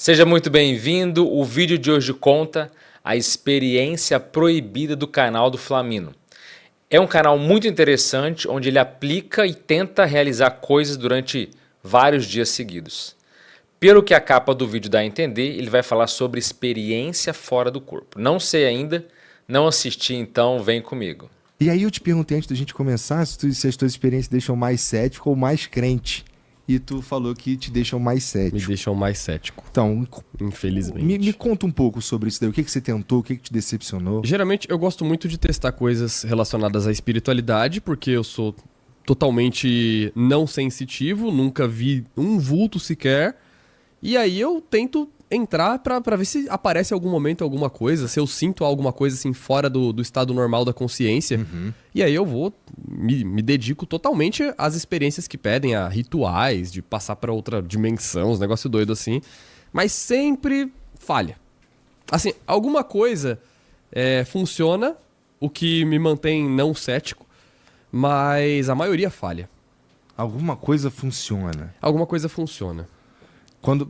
Seja muito bem-vindo. O vídeo de hoje conta a experiência proibida do canal do Flamino. É um canal muito interessante onde ele aplica e tenta realizar coisas durante vários dias seguidos. Pelo que a capa do vídeo dá a entender, ele vai falar sobre experiência fora do corpo. Não sei ainda, não assisti, então vem comigo. E aí eu te perguntei antes da gente começar se as tuas experiências deixam mais cético ou mais crente. E tu falou que te deixam mais Me cético. deixam mais cético, Então, infelizmente. me conta um pouco sobre isso daí. O que você tentou, o que te decepcionou? Geralmente eu gosto muito de testar coisas relacionadas à espiritualidade, porque eu sou totalmente não sensitivo, nunca vi um vulto sequer. E aí eu tento entrar pra ver se aparece em algum momento alguma coisa, se eu sinto alguma coisa assim fora do estado normal da consciência. E aí eu vou, me dedico totalmente às experiências que pedem, a rituais, de passar pra outra dimensão, uns negócios doidos assim. Mas sempre falha. Assim, alguma coisa funciona, o que me mantém não cético, mas a maioria falha. Alguma coisa funciona. Alguma coisa funciona.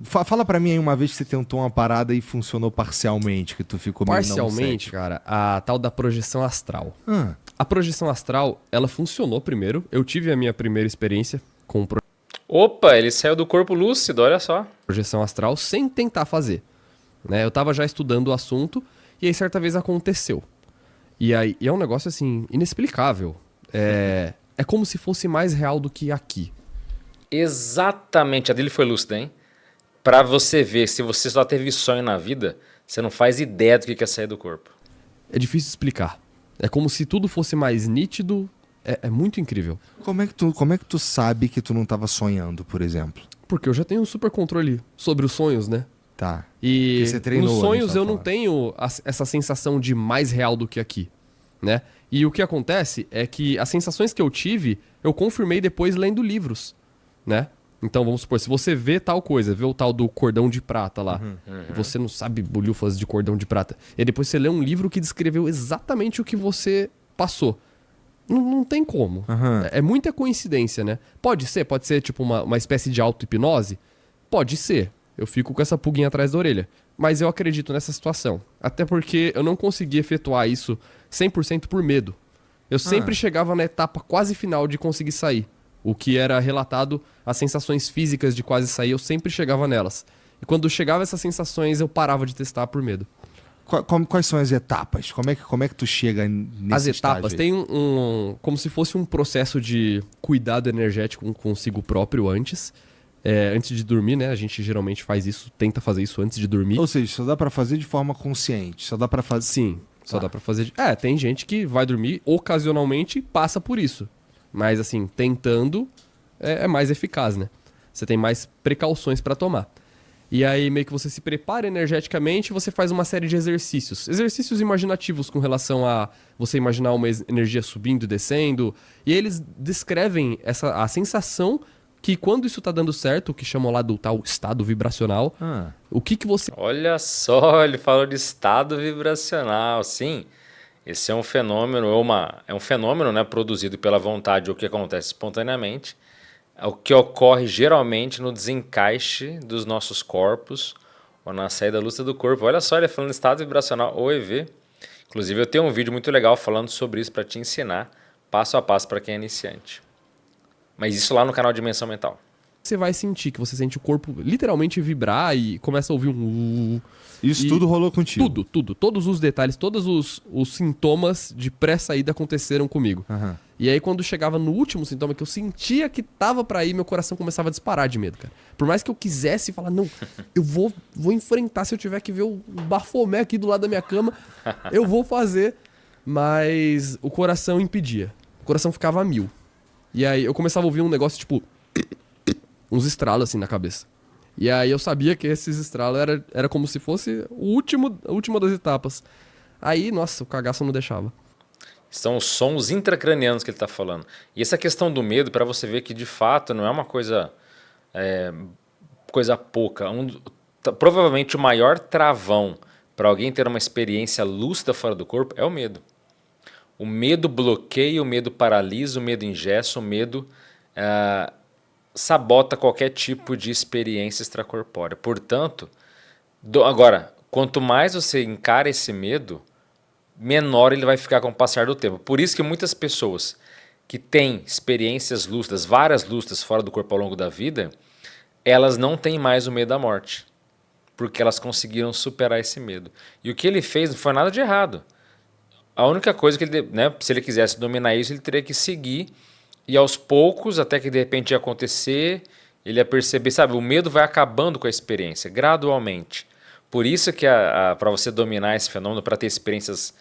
Fala pra mim aí uma vez que você tentou uma parada e funcionou parcialmente, que tu ficou meio não Parcialmente, cético. cara, a tal da projeção astral. Ah, A projeção astral, ela funcionou primeiro. Eu tive a minha primeira experiência com Opa, ele saiu do corpo lúcido, olha só. projeção astral sem tentar fazer, né? Eu tava já estudando o assunto e aí certa vez aconteceu. E é um negócio assim inexplicável. É como se fosse mais real do que aqui. Exatamente, a dele foi lúcida, hein? Pra você ver, se você só teve sonho na vida, você não faz ideia do que é sair do corpo. É difícil explicar. É como se tudo fosse mais nítido. É muito incrível. como é que tu sabe que tu não tava sonhando, por exemplo? Porque eu já tenho um super controle sobre os sonhos, né? Tá. E Porque você treinou, nos a gente sonhos tava eu não falando. tenho essa sensação de mais real do que aqui, né? E o que acontece é que as sensações que eu tive, eu confirmei depois lendo livros, né? Então vamos supor, se você vê tal coisa, vê o tal do cordão de prata lá, e você não sabe bolhufas de cordão de prata, e depois você lê um livro que descreveu exatamente o que você passou. Não tem como. Aham. É muita coincidência, né? Pode ser tipo uma espécie de auto-hipnose? Pode ser. Eu fico com essa pulguinha atrás da orelha. Mas eu acredito nessa situação. Até porque eu não consegui efetuar isso 100% por medo. Eu sempre chegava na etapa quase final de conseguir sair. O que era relatado, as sensações físicas de quase sair, eu sempre chegava nelas. E quando chegava essas sensações, eu parava de testar por medo. Quais são as etapas? Como é que tu chega nesse As etapas, estágio aí? tem como se fosse um processo de cuidado energético consigo próprio antes. Antes de dormir, né? A gente geralmente faz isso, tenta fazer isso antes de dormir. Ou seja, só dá pra fazer de forma consciente. Só dá pra fazer. Sim, só Tá. dá pra fazer. Tem gente que vai dormir ocasionalmente e passa por isso. Mas assim, tentando é mais eficaz, né? Você tem mais precauções pra tomar. E aí meio que você se prepara energeticamente e você faz uma série de exercícios. Exercícios imaginativos com relação a você imaginar uma energia subindo e descendo. E eles descrevem a sensação que quando isso tá dando certo, o que chamam lá do tal estado vibracional, Ah, o que você Olha só, ele falou de estado vibracional. Sim, esse é um fenômeno, é um fenômeno, né, produzido pela vontade, ou que acontece espontaneamente, o que ocorre geralmente no desencaixe dos nossos corpos ou na saída lúcida do corpo. Olha só, ele falando de estado vibracional ou EV. Inclusive, eu tenho um vídeo muito legal falando sobre isso para te ensinar passo a passo para quem é iniciante. Mas isso lá no canal Dimensão Mental. vai sentir, que você sente o corpo literalmente vibrar e começa a ouvir um... isso E tudo rolou contigo. Tudo. Todos os detalhes, todos os sintomas de pré-saída aconteceram comigo. Aham. E aí, quando chegava no último sintoma, que eu sentia que tava pra ir, meu coração começava a disparar de medo, cara. Por mais que eu quisesse falar, não, eu vou enfrentar, se eu tiver que ver o Bafomé aqui do lado da minha cama, eu vou fazer. Mas o coração impedia. O coração ficava a 1000. E aí, eu começava a ouvir um negócio, tipo, uns estralos assim na cabeça. E aí eu sabia que esses estralos era como se fosse a última das etapas. Aí, nossa, o cagaço não deixava. São os sons intracranianos que ele está falando. E essa questão do medo, para você ver que de fato não é uma coisa, coisa pouca. Provavelmente o maior travão para alguém ter uma experiência lúcida fora do corpo é o medo. O medo bloqueia, o medo paralisa, o medo engessa, o medo sabota qualquer tipo de experiência extracorpórea. Portanto, Agora, quanto mais você encara esse medo, menor ele vai ficar com o passar do tempo. Por isso que muitas pessoas que têm experiências lúcidas, várias lúcidas fora do corpo ao longo da vida, elas não têm mais o medo da morte. Porque elas conseguiram superar esse medo. E o que ele fez não foi nada de errado. A única coisa que ele, né, se ele quisesse dominar isso, ele teria que seguir e aos poucos, até que de repente ia acontecer, ele ia perceber, sabe, o medo vai acabando com a experiência, gradualmente. Por isso que para você dominar esse fenômeno, para ter experiências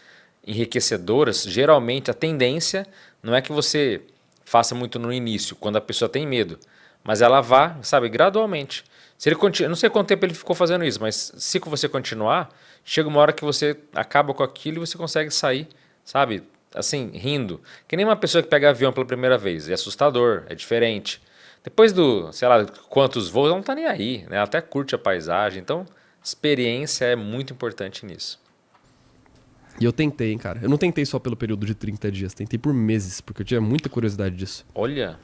enriquecedoras, geralmente a tendência não é que você faça muito no início, quando a pessoa tem medo, mas ela vá, sabe, gradualmente. Se ele continua, não sei quanto tempo ele ficou fazendo isso, mas se você continuar, chega uma hora que você acaba com aquilo e você consegue sair, sabe, assim, rindo. Que nem uma pessoa que pega avião pela primeira vez, é assustador, é diferente. Depois do, sei lá, quantos voos, ela não tá nem aí, né? Ela até curte a paisagem, então experiência é muito importante nisso. E eu tentei, hein, cara. Eu não tentei só pelo período de 30 dias, tentei por meses, porque eu tinha muita curiosidade disso. Olha,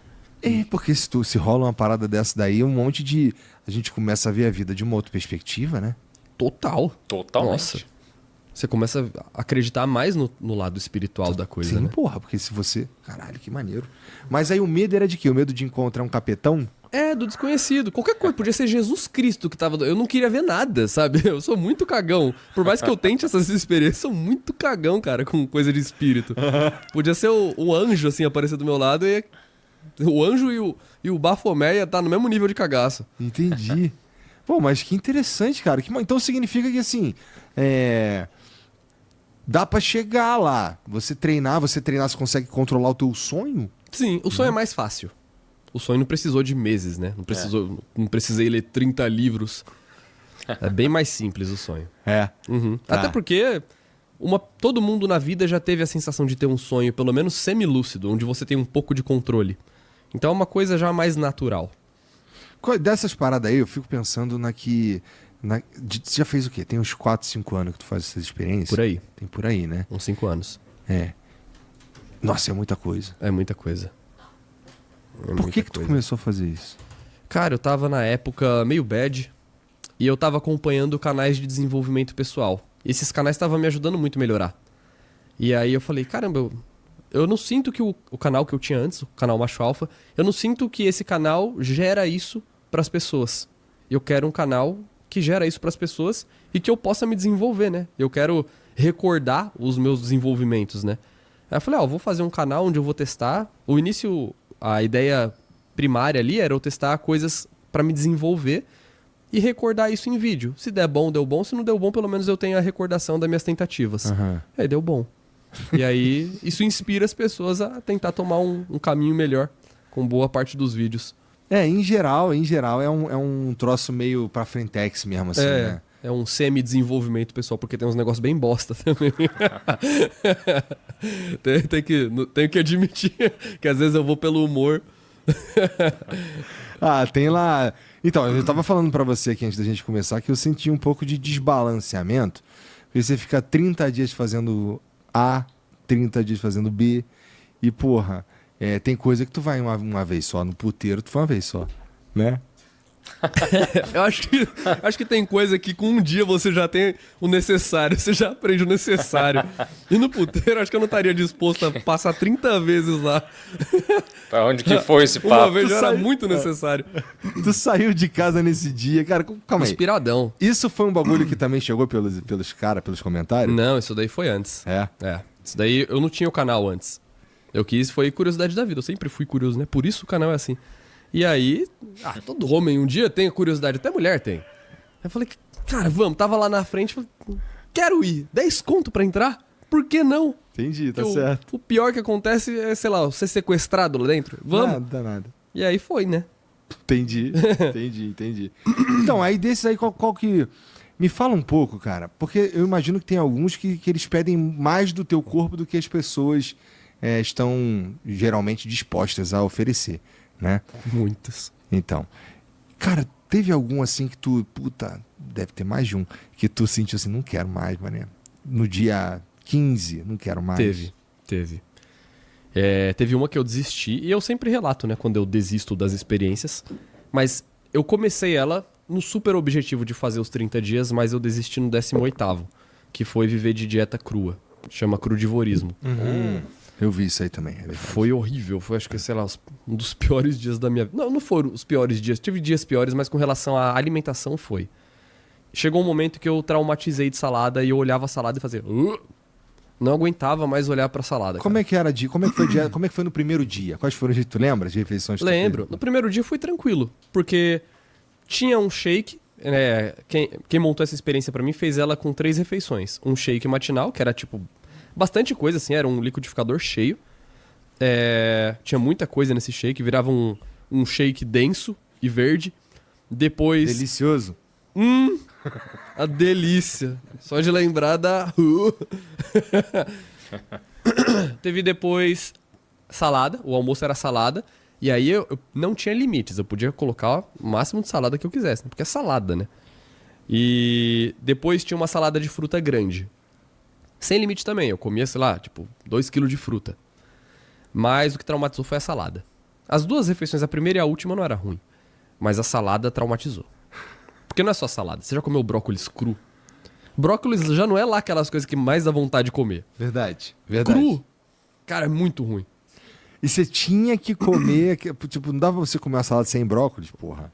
Porque se rola uma parada dessa daí, um monte de... A gente começa a ver a vida de uma outra perspectiva, né? Total. totalmente. Nossa. Você começa a acreditar mais no lado espiritual da coisa, Sim, né? porra, porque se você... Caralho, que maneiro. Mas aí o medo era de quê? O medo de encontrar um capetão? É, do desconhecido. Qualquer coisa. Podia ser Jesus Cristo que tava... Eu não queria ver nada, sabe? Eu sou muito cagão. Por mais que eu tente essas experiências, eu sou muito cagão, cara, com coisa de espírito. Podia ser o anjo, assim, aparecer do meu lado e... O anjo e o Bafomé ia estar no mesmo nível de cagaço. Entendi. Pô, mas que interessante, cara. Então significa que, assim... Dá pra chegar lá. Você treinar, você consegue controlar o teu sonho? Sim, o sonho é mais fácil. O sonho não precisou de meses, né? Não precisei ler 30 livros. É bem mais simples o sonho. É. Uhum. Tá. Até porque todo mundo na vida já teve a sensação de ter um sonho, pelo menos semilúcido, onde você tem um pouco de controle. Então é uma coisa já mais natural. Dessas paradas aí, eu fico pensando você já fez o quê? Tem uns 4, 5 anos que tu faz essas experiências? Por aí. Tem por aí, né? Uns 5 anos. É. Nossa, é muita coisa. É muita coisa. Por que tu começou a fazer isso? Cara, eu tava na época meio bad e eu tava acompanhando canais de desenvolvimento pessoal. E esses canais estavam me ajudando muito a melhorar. E aí eu falei, caramba, eu não sinto que o canal que eu tinha antes, o canal Macho Alfa, eu não sinto que esse canal gera isso pras pessoas. Eu quero um canal que gera isso pras pessoas e que eu possa me desenvolver, né? Eu quero recordar os meus desenvolvimentos, né? Aí eu falei, eu vou fazer um canal onde eu vou testar. O início, a ideia primária ali era eu testar coisas pra me desenvolver e recordar isso em vídeo. Se der bom, deu bom. Se não deu bom, pelo menos eu tenho a recordação das minhas tentativas. Uhum. Aí deu bom. E aí isso inspira as pessoas a tentar tomar um caminho melhor com boa parte dos vídeos. Em geral é um troço meio pra frentex mesmo, assim, né? É um semi-desenvolvimento pessoal, porque tem uns negócios bem bosta também. Tenho que admitir que às vezes eu vou pelo humor. Tem lá... Então, eu tava falando pra você aqui antes da gente começar que eu senti um pouco de desbalanceamento. Porque você fica 30 dias fazendo A, 30 dias fazendo B. E, porra, tem coisa que tu vai uma vez só. No puteiro, tu foi uma vez só, né? Eu acho que tem coisa que com um dia você já tem o necessário, você já aprende o necessário. E no puteiro, acho que eu não estaria disposto a passar 30 vezes lá. Pra onde que foi esse papo? Uma vez já era muito necessário. Tu saiu de casa nesse dia, cara. Calma aí. Inspiradão. Isso foi um bagulho que também chegou pelos caras, pelos comentários? Não, isso daí foi antes. É. Isso daí eu não tinha o canal antes. Eu quis, foi curiosidade da vida. Eu sempre fui curioso, né? Por isso o canal é assim. E aí, todo homem um dia tem curiosidade, até mulher tem. Aí eu falei, cara, vamos. Tava lá na frente, falei, quero ir. 10 conto pra entrar? Por que não? Entendi, tá Porque certo. O pior que acontece é, sei lá, ser sequestrado lá dentro. Vamos. Nada. E aí foi, né? Entendi. Então, aí desses aí, qual que... Me fala um pouco, cara, porque eu imagino que tem alguns que eles pedem mais do teu corpo do que as pessoas estão geralmente dispostas a oferecer, né? Muitas. Então, cara, teve algum assim que tu... Puta, deve ter mais de um. Que tu sentiu assim, não quero mais, mané. No dia 15, não quero mais. Teve. Teve uma que eu desisti, e eu sempre relato, né, quando eu desisto das experiências. Mas eu comecei ela no super objetivo de fazer os 30 dias, mas eu desisti no 18º, que foi viver de dieta crua. Chama crudivorismo. Eu vi isso aí também. É verdade. Foi horrível. Foi, acho que, sei lá, um dos piores dias da minha vida. Não, não foram os piores dias. Tive dias piores, mas com relação à alimentação foi. Chegou um momento que eu traumatizei de salada e eu olhava a salada e fazia... Não aguentava mais olhar pra salada. Como é que era como é que foi como é que foi no primeiro dia? Quais foram tu lembra de refeições que tu Lembro. fez? No primeiro dia foi tranquilo, porque tinha um shake. Quem montou essa experiência pra mim fez ela com 3 refeições. Um shake matinal, que era tipo bastante coisa, assim, era um liquidificador cheio. Tinha muita coisa nesse shake, virava um shake denso e verde. Depois. Delicioso. A delícia. Só de lembrar da. Teve depois salada. O almoço era salada. E aí eu não tinha limites. Eu podia colocar o máximo de salada que eu quisesse. Porque é salada, né? E depois tinha uma salada de fruta grande. Sem limite também. Eu comia, sei lá, tipo, 2 kg de fruta. Mas o que traumatizou foi a salada. As 2 refeições, a primeira e a última, não era ruim. Mas a salada traumatizou. Porque não é só salada. Você já comeu brócolis cru? Brócolis já não é lá aquelas coisas que mais dá vontade de comer. Verdade. Verdade. Cru, cara, é muito ruim. E você tinha que comer, tipo, não dava pra você comer uma salada sem brócolis, porra.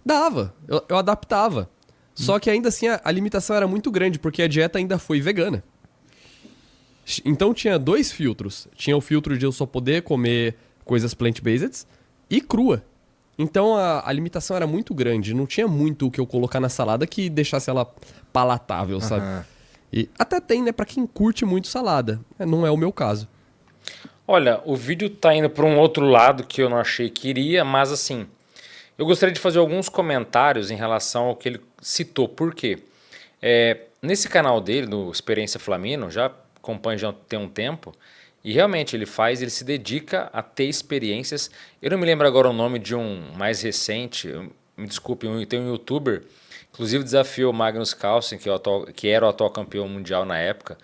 Dava, eu adaptava. Só que ainda assim a limitação era muito grande, porque a dieta ainda foi vegana. Então tinha 2 filtros. Tinha o filtro de eu só poder comer coisas plant-based e crua. Então a limitação era muito grande. Não tinha muito o que eu colocar na salada que deixasse ela palatável, sabe? E até tem, né, pra quem curte muito salada. Não é o meu caso. Olha, o vídeo tá indo para um outro lado que eu não achei que iria, mas assim, eu gostaria de fazer alguns comentários em relação ao que ele citou. Por quê? Nesse canal dele, no Experiência Flamino, já acompanho já tem um tempo, e realmente ele se dedica a ter experiências. Eu não me lembro agora o nome de um mais recente, me desculpe, tem um youtuber, inclusive desafiou o Magnus Carlsen, que era o atual campeão mundial na época.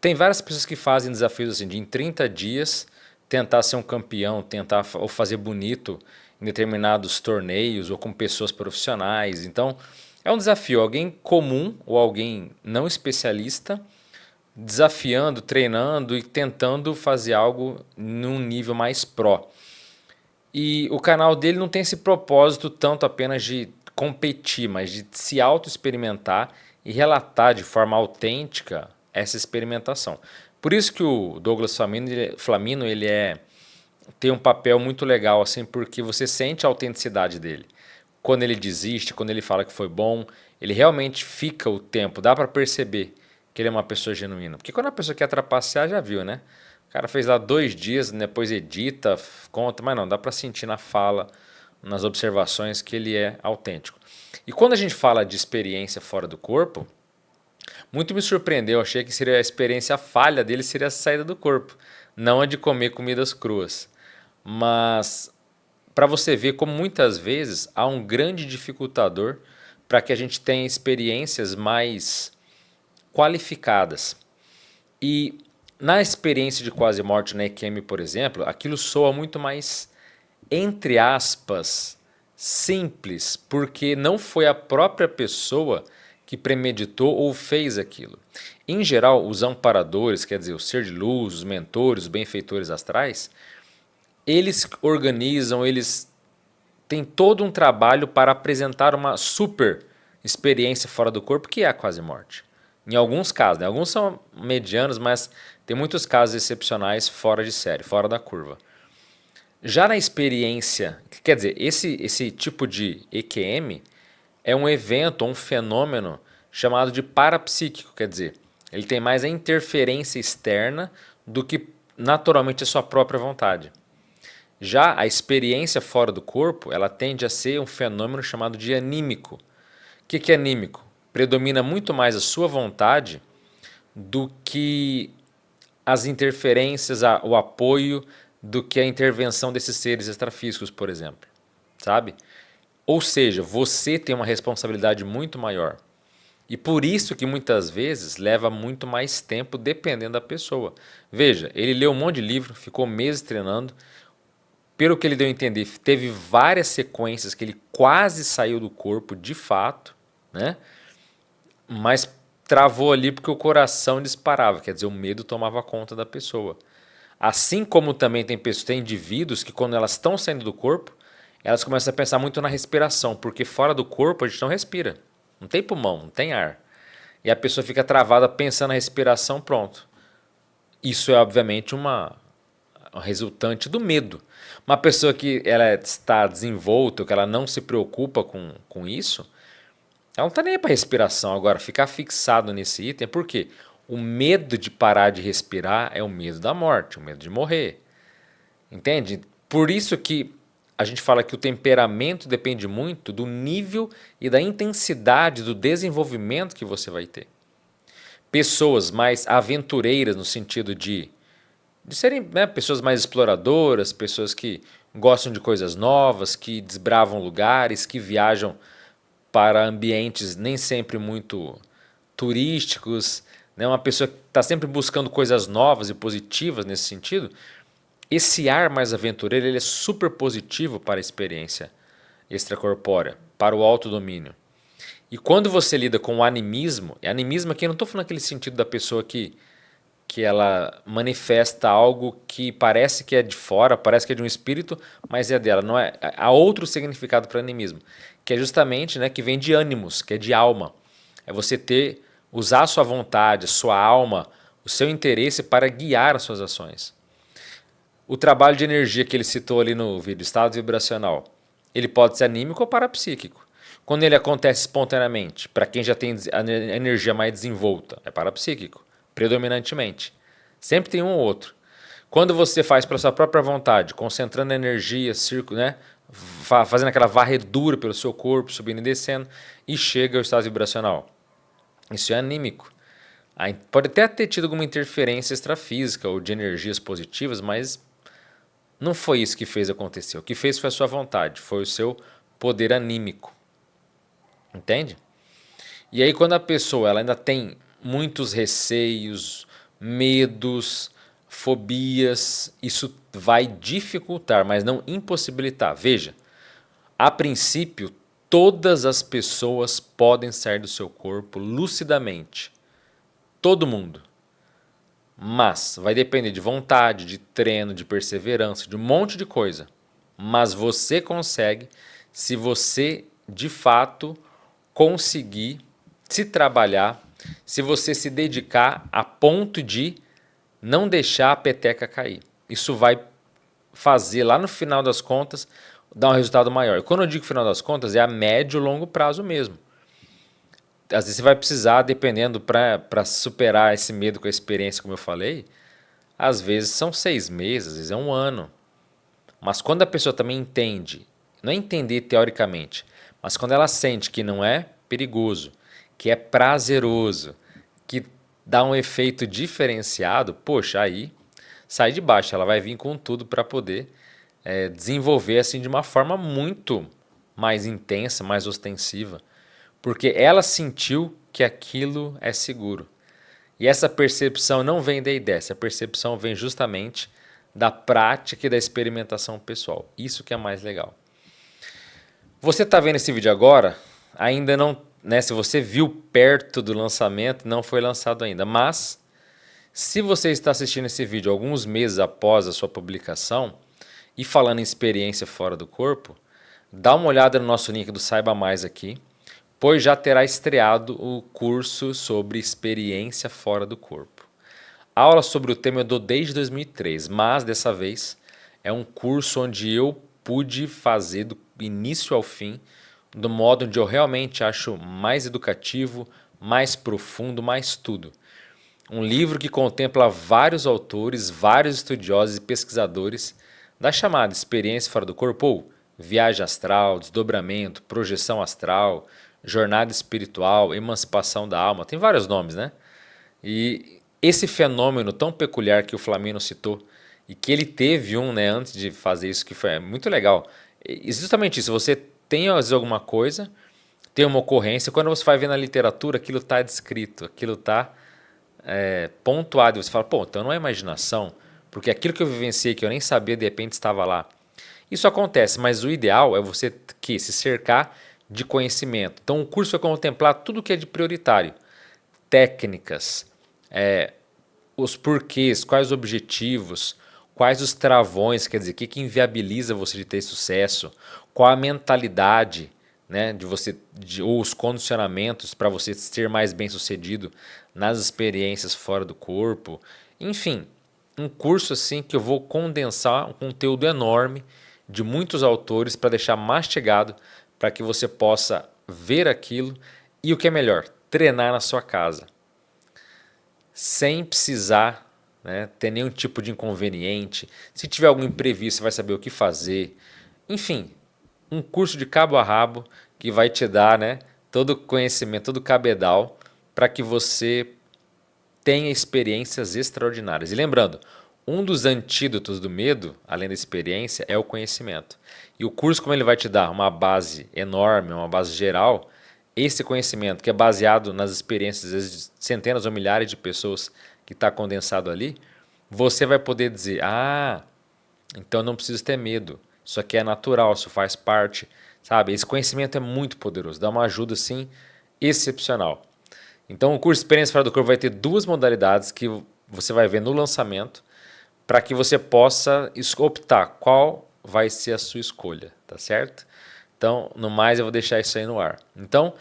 Tem várias pessoas que fazem desafios assim, de em 30 dias tentar ser um campeão, tentar ou fazer bonito em determinados torneios ou com pessoas profissionais. Então, é um desafio, alguém comum ou alguém não especialista desafiando, treinando e tentando fazer algo num nível mais pró. E o canal dele não tem esse propósito tanto apenas de competir, mas de se auto-experimentar e relatar de forma autêntica essa experimentação. Por isso que o Douglas Flamino tem um papel muito legal, assim, porque você sente a autenticidade dele. Quando ele desiste, quando ele fala que foi bom, ele realmente fica o tempo, dá para perceber que ele é uma pessoa genuína. Porque quando a pessoa quer trapacear, já viu, né? O cara fez lá 2 dias, depois edita, conta, mas não, dá para sentir na fala, nas observações que ele é autêntico. E quando a gente fala de experiência fora do corpo, muito me surpreendeu, achei que seria a experiência falha dele seria a saída do corpo, não a de comer comidas cruas. Mas para você ver como muitas vezes há um grande dificultador para que a gente tenha experiências mais qualificadas. E na experiência de quase morte na EQM, por exemplo, aquilo soa muito mais, entre aspas, simples, porque não foi a própria pessoa que premeditou ou fez aquilo. Em geral, os amparadores, quer dizer, o ser de luz, os mentores, os benfeitores astrais, eles organizam, eles têm todo um trabalho para apresentar uma super experiência fora do corpo, que é a quase morte. Em alguns casos, né? Alguns são medianos, mas tem muitos casos excepcionais fora de série, fora da curva. Já na experiência, quer dizer, esse tipo de EQM é um evento, um fenômeno chamado de parapsíquico, quer dizer, ele tem mais a interferência externa do que naturalmente a sua própria vontade. Já a experiência fora do corpo, ela tende a ser um fenômeno chamado de anímico. O que é anímico? Predomina muito mais a sua vontade do que as interferências, o apoio, do que a intervenção desses seres extrafísicos, por exemplo. Sabe? Ou seja, você tem uma responsabilidade muito maior. E por isso que muitas vezes leva muito mais tempo dependendo da pessoa. Veja, ele leu um monte de livro, ficou meses treinando. pelo que ele deu a entender, teve várias sequências que ele quase saiu do corpo, de fato, né? Mas travou ali porque o coração disparava, quer dizer, o medo tomava conta da pessoa. Assim como também tem indivíduos que quando elas estão saindo do corpo, elas começam a pensar muito na respiração, porque fora do corpo a gente não respira. Não tem pulmão, não tem ar. E a pessoa fica travada pensando na respiração, pronto. Isso é obviamente uma resultante do medo. Uma pessoa que ela está desenvolta, que ela não se preocupa com isso, ela não está nem aí para respiração. Agora, ficar fixado nesse item, por quê? O medo de parar de respirar é o medo da morte, o medo de morrer. Entende? Por isso que a gente fala que o temperamento depende muito do nível e da intensidade do desenvolvimento que você vai ter. Pessoas mais aventureiras no sentido de serem, né, pessoas mais exploradoras, pessoas que gostam de coisas novas, que desbravam lugares, que viajam para ambientes nem sempre muito turísticos, né, uma pessoa que está sempre buscando coisas novas e positivas nesse sentido. Esse ar mais aventureiro ele é super positivo para a experiência extracorpórea, para o autodomínio. E quando você lida com o animismo aqui eu não estou falando aquele sentido da pessoa que ela manifesta algo que parece que é de fora, parece que é de um espírito, mas é dela. Não é, há outro significado para animismo, que é justamente, né, que vem de ânimos, que é de alma. É você usar a sua vontade, a sua alma, o seu interesse para guiar as suas ações. O trabalho de energia que ele citou ali no vídeo, estado vibracional, ele pode ser anímico ou parapsíquico. Quando ele acontece espontaneamente, para quem já tem a energia mais desenvolta, é parapsíquico, predominantemente. Sempre tem um ou outro. Quando você faz pela sua própria vontade, concentrando a energia, né, fazendo aquela varredura pelo seu corpo, subindo e descendo, e chega ao estado vibracional. Isso é anímico. Aí pode até ter tido alguma interferência extrafísica ou de energias positivas, mas não foi isso que fez acontecer. O que fez foi a sua vontade, foi o seu poder anímico. Entende? E aí quando a pessoa ela ainda tem muitos receios, medos, fobias, isso vai dificultar, mas não impossibilitar. Veja, a princípio, todas as pessoas podem sair do seu corpo lucidamente. Todo mundo. Mas vai depender de vontade, de treino, de perseverança, de um monte de coisa. Mas você consegue se você, de fato, conseguir se trabalhar, se você se dedicar a ponto de não deixar a peteca cair. Isso vai fazer, lá no final das contas, dar um resultado maior. E quando eu digo final das contas, é a médio e longo prazo mesmo. Às vezes você vai precisar, dependendo, para superar esse medo com a experiência, como eu falei, às vezes são 6 meses, às vezes é um ano. Mas quando a pessoa também entende, não é entender teoricamente, mas quando ela sente que não é perigoso, que é prazeroso, que dá um efeito diferenciado, poxa, aí sai de baixo, ela vai vir com tudo para poder desenvolver assim de uma forma muito mais intensa, mais ostensiva, porque ela sentiu que aquilo é seguro. E essa percepção não vem da ideia, essa percepção vem justamente da prática e da experimentação pessoal. Isso que é mais legal. Você está vendo esse vídeo agora, ainda não, né, se você viu perto do lançamento, não foi lançado ainda, mas se você está assistindo esse vídeo alguns meses após a sua publicação e falando em experiência fora do corpo, dá uma olhada no nosso link do Saiba Mais aqui, pois já terá estreado o curso sobre experiência fora do corpo. A aula sobre o tema eu dou desde 2003, mas dessa vez é um curso onde eu pude fazer do início ao fim, do modo onde eu realmente acho mais educativo, mais profundo, mais tudo. Um livro que contempla vários autores, vários estudiosos e pesquisadores da chamada experiência fora do corpo, ou viagem astral, desdobramento, projeção astral, jornada espiritual, emancipação da alma, tem vários nomes, né? E esse fenômeno tão peculiar que o Flamino citou, e que ele teve né, antes de fazer isso, que foi muito legal. E justamente isso, você tem às vezes alguma coisa, tem uma ocorrência, quando você vai ver na literatura, aquilo está descrito, aquilo está pontuado, e você fala, pô, então não é imaginação, porque aquilo que eu vivenciei, que eu nem sabia, de repente estava lá. Isso acontece, mas o ideal é você se cercar de conhecimento. Então o curso vai contemplar tudo que é de prioritário. Técnicas, os porquês, quais os objetivos, quais os travões, quer dizer, o que inviabiliza você de ter sucesso, qual a mentalidade, né, ou os condicionamentos para você ser mais bem-sucedido nas experiências fora do corpo. Enfim, um curso assim que eu vou condensar um conteúdo enorme de muitos autores para deixar mastigado para que você possa ver aquilo e o que é melhor, treinar na sua casa sem precisar, né, ter nenhum tipo de inconveniente. Se tiver algum imprevisto, você vai saber o que fazer. Enfim, um curso de cabo a rabo que vai te dar, né, todo o conhecimento, todo o cabedal para que você tenha experiências extraordinárias. E lembrando, um dos antídotos do medo, além da experiência, é o conhecimento. E o curso, como ele vai te dar uma base enorme, uma base geral, esse conhecimento que é baseado nas experiências de centenas ou milhares de pessoas que está condensado ali, você vai poder dizer, então eu não preciso ter medo, isso aqui é natural, isso faz parte, sabe? Esse conhecimento é muito poderoso, dá uma ajuda assim excepcional. Então o curso Experiência Fora do Corpo vai ter 2 modalidades que você vai ver no lançamento para que você possa optar qual vai ser a sua escolha, tá certo? Então, no mais, eu vou deixar isso aí no ar. Então,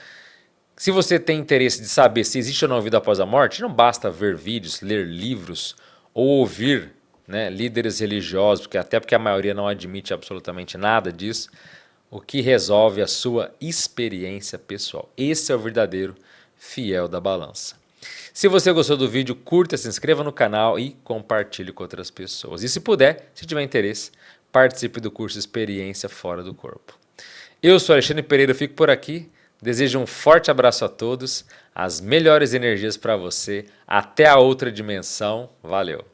se você tem interesse de saber se existe ou não vida após a morte, não basta ver vídeos, ler livros ou ouvir, né, líderes religiosos, até porque a maioria não admite absolutamente nada disso. O que resolve a sua experiência pessoal. Esse é o verdadeiro fiel da balança. Se você gostou do vídeo, curta, se inscreva no canal e compartilhe com outras pessoas. E se puder, se tiver interesse, participe do curso Experiência Fora do Corpo. Eu sou Alexandre Pereira, eu fico por aqui. Desejo um forte abraço a todos, as melhores energias para você. Até a outra dimensão. Valeu!